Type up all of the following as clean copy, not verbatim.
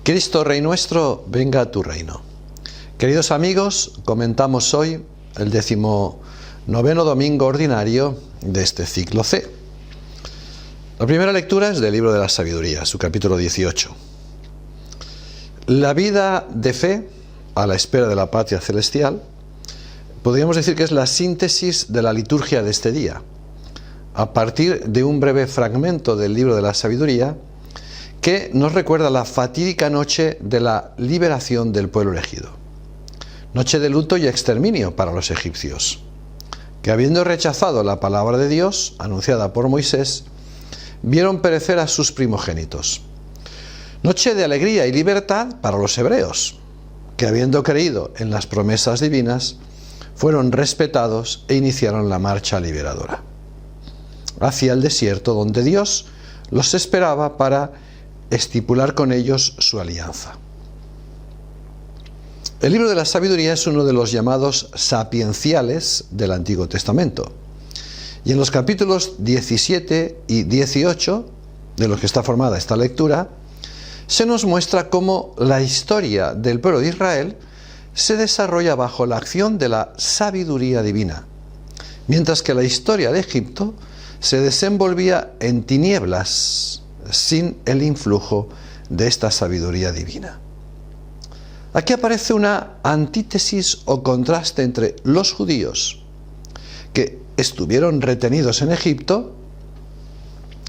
Cristo Rey nuestro, venga a tu reino. Queridos amigos, comentamos hoy el 19º domingo ordinario de este ciclo C. La primera lectura es del libro de la Sabiduría, su capítulo 18. La vida de fe a la espera de la patria celestial, podríamos decir que es la síntesis de la liturgia de este día, a partir de un breve fragmento del libro de la Sabiduría que nos recuerda la fatídica noche de la liberación del pueblo elegido. Noche de luto y exterminio para los egipcios, que habiendo rechazado la palabra de Dios, anunciada por Moisés, vieron perecer a sus primogénitos. Noche de alegría y libertad para los hebreos, que habiendo creído en las promesas divinas, fueron respetados e iniciaron la marcha liberadora hacia el desierto, donde Dios los esperaba para estipular con ellos su alianza. El libro de la Sabiduría es uno de los llamados sapienciales del Antiguo Testamento. Y en los capítulos 17 y 18, de los que está formada esta lectura, se nos muestra cómo la historia del pueblo de Israel se desarrolla bajo la acción de la sabiduría divina, mientras que la historia de Egipto se desenvolvía en tinieblas, sin el influjo de esta sabiduría divina. Aquí aparece una antítesis o contraste entre los judíos, que estuvieron retenidos en Egipto,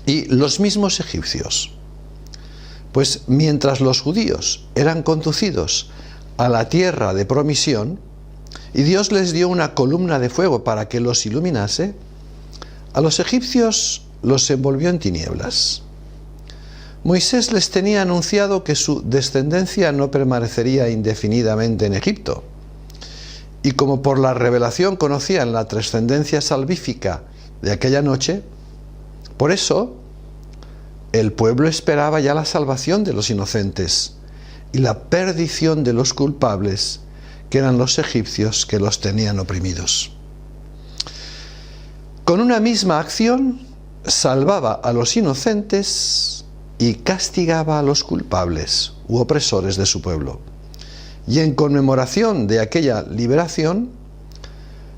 y los mismos egipcios. Pues mientras los judíos eran conducidos a la tierra de promisión, y Dios les dio una columna de fuego para que los iluminase, a los egipcios los envolvió en tinieblas. Moisés les tenía anunciado que su descendencia no permanecería indefinidamente en Egipto, y como por la revelación conocían la trascendencia salvífica de aquella noche, por eso el pueblo esperaba ya la salvación de los inocentes y la perdición de los culpables, que eran los egipcios que los tenían oprimidos. Con una misma acción salvaba a los inocentes y castigaba a los culpables u opresores de su pueblo. Y en conmemoración de aquella liberación,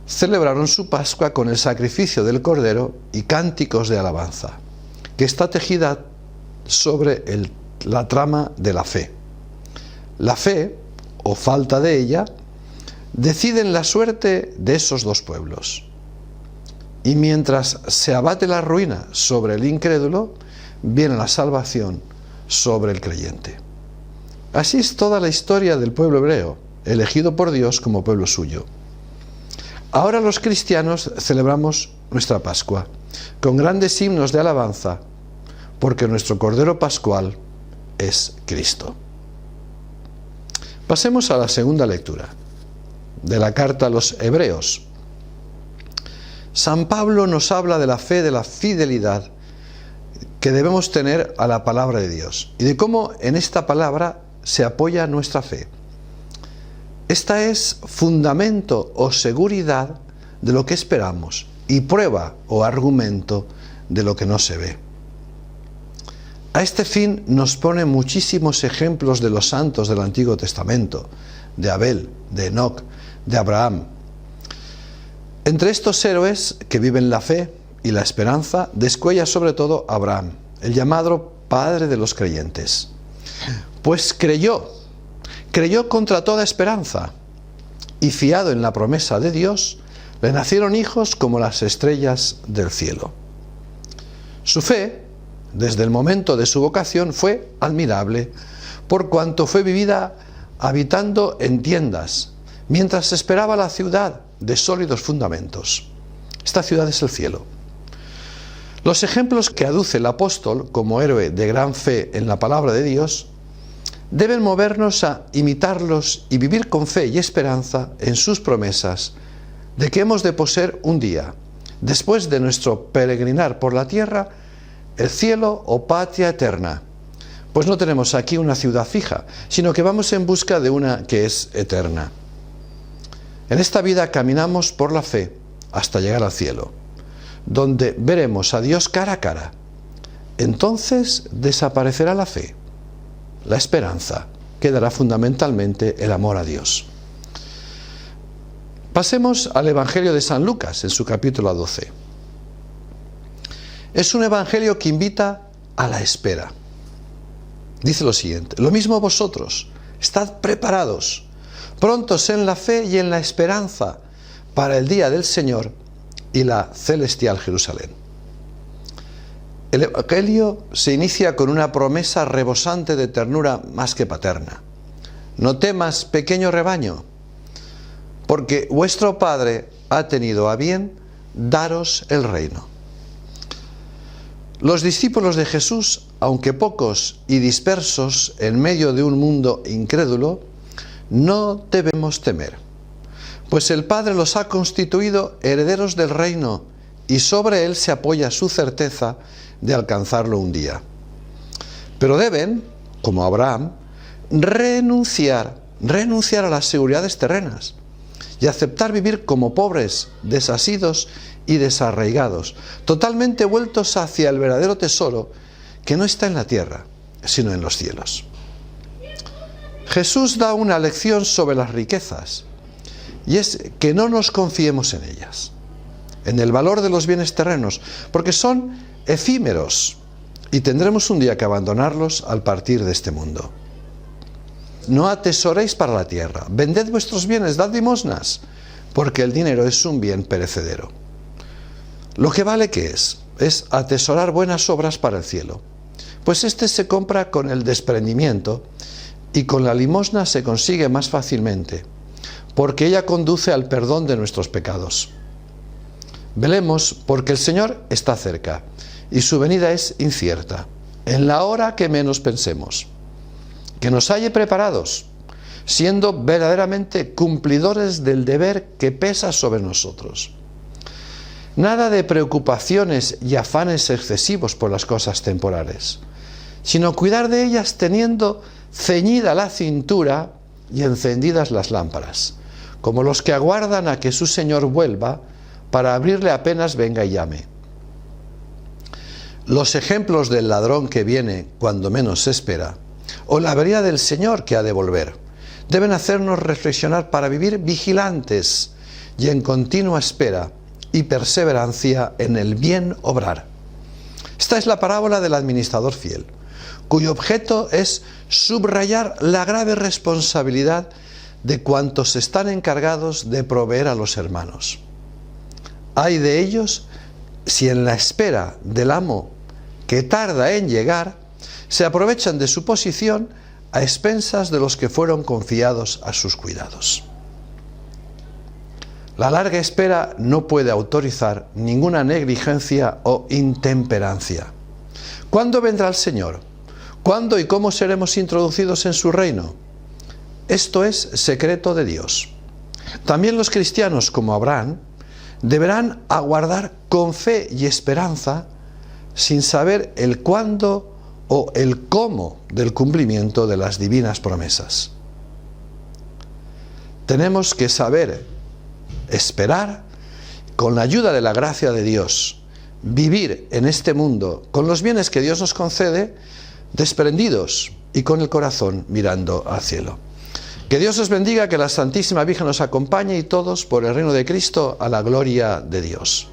celebraron su Pascua con el sacrificio del Cordero y cánticos de alabanza, que está tejida sobre la trama de la fe. La fe, o falta de ella, deciden la suerte de esos dos pueblos. Y mientras se abate la ruina sobre el incrédulo, viene la salvación sobre el creyente. Así es toda la historia del pueblo hebreo, elegido por Dios como pueblo suyo. Ahora los cristianos celebramos nuestra Pascua con grandes himnos de alabanza, porque nuestro Cordero Pascual es Cristo. Pasemos a la segunda lectura de la carta a los Hebreos. San Pablo nos habla de la fe, de la fidelidad que debemos tener a la palabra de Dios y de cómo en esta palabra se apoya nuestra fe. Esta es fundamento o seguridad de lo que esperamos y prueba o argumento de lo que no se ve. A este fin nos pone muchísimos ejemplos de los santos del Antiguo Testamento, de Abel, de Enoc, de Abraham. Entre estos héroes que viven la fe y la esperanza, descuella sobre todo Abraham, el llamado padre de los creyentes. Pues creyó contra toda esperanza, y fiado en la promesa de Dios, le nacieron hijos como las estrellas del cielo. Su fe, desde el momento de su vocación, fue admirable, por cuanto fue vivida habitando en tiendas, mientras esperaba la ciudad de sólidos fundamentos. Esta ciudad es el cielo. Los ejemplos que aduce el apóstol como héroe de gran fe en la palabra de Dios deben movernos a imitarlos y vivir con fe y esperanza en sus promesas de que hemos de poseer un día, después de nuestro peregrinar por la tierra, el cielo o patria eterna. Pues no tenemos aquí una ciudad fija, sino que vamos en busca de una que es eterna. En esta vida caminamos por la fe hasta llegar al cielo, donde veremos a Dios cara a cara. Entonces desaparecerá la fe la esperanza, quedará fundamentalmente el amor a Dios. Pasemos al Evangelio de San Lucas, en su capítulo 12. Es un evangelio que invita a la espera. Dice lo siguiente: lo mismo vosotros, estad preparados, prontos en la fe y en la esperanza para el día del Señor y la celestial Jerusalén. El evangelio se inicia con una promesa rebosante de ternura más que paterna. No temas, pequeño rebaño, porque vuestro Padre ha tenido a bien daros el reino. Los discípulos de Jesús, aunque pocos y dispersos en medio de un mundo incrédulo, no debemos temer, pues el Padre los ha constituido herederos del reino y sobre él se apoya su certeza de alcanzarlo un día. Pero deben, como Abraham, renunciar a las seguridades terrenas y aceptar vivir como pobres, desasidos y desarraigados, totalmente vueltos hacia el verdadero tesoro que no está en la tierra, sino en los cielos. Jesús da una lección sobre las riquezas, y es que no nos confiemos en ellas, en el valor de los bienes terrenos, porque son efímeros y tendremos un día que abandonarlos al partir de este mundo. No atesoréis para la tierra, vended vuestros bienes, dad limosnas, porque el dinero es un bien perecedero. Lo que vale, ¿qué es? Es atesorar buenas obras para el cielo, pues este se compra con el desprendimiento y con la limosna se consigue más fácilmente, porque ella conduce al perdón de nuestros pecados. Velemos, porque el Señor está cerca y su venida es incierta, en la hora que menos pensemos. Que nos halle preparados, siendo verdaderamente cumplidores del deber que pesa sobre nosotros. Nada de preocupaciones y afanes excesivos por las cosas temporales, sino cuidar de ellas teniendo ceñida la cintura y encendidas las lámparas, como los que aguardan a que su Señor vuelva para abrirle apenas venga y llame. Los ejemplos del ladrón que viene cuando menos se espera, o la venida del Señor que ha de volver, deben hacernos reflexionar para vivir vigilantes y en continua espera y perseverancia en el bien obrar. Esta es la parábola del administrador fiel, cuyo objeto es subrayar la grave responsabilidad de cuantos están encargados de proveer a los hermanos. Ay de ellos si en la espera del amo que tarda en llegar, se aprovechan de su posición a expensas de los que fueron confiados a sus cuidados. La larga espera no puede autorizar ninguna negligencia o intemperancia. ¿Cuándo vendrá el Señor? ¿Cuándo y cómo seremos introducidos en su reino? Esto es secreto de Dios. También los cristianos, como Abraham, deberán aguardar con fe y esperanza, sin saber el cuándo o el cómo del cumplimiento de las divinas promesas. Tenemos que saber esperar con la ayuda de la gracia de Dios, vivir en este mundo con los bienes que Dios nos concede, desprendidos y con el corazón mirando al cielo. Que Dios os bendiga, que la Santísima Virgen nos acompañe y todos por el reino de Cristo a la gloria de Dios.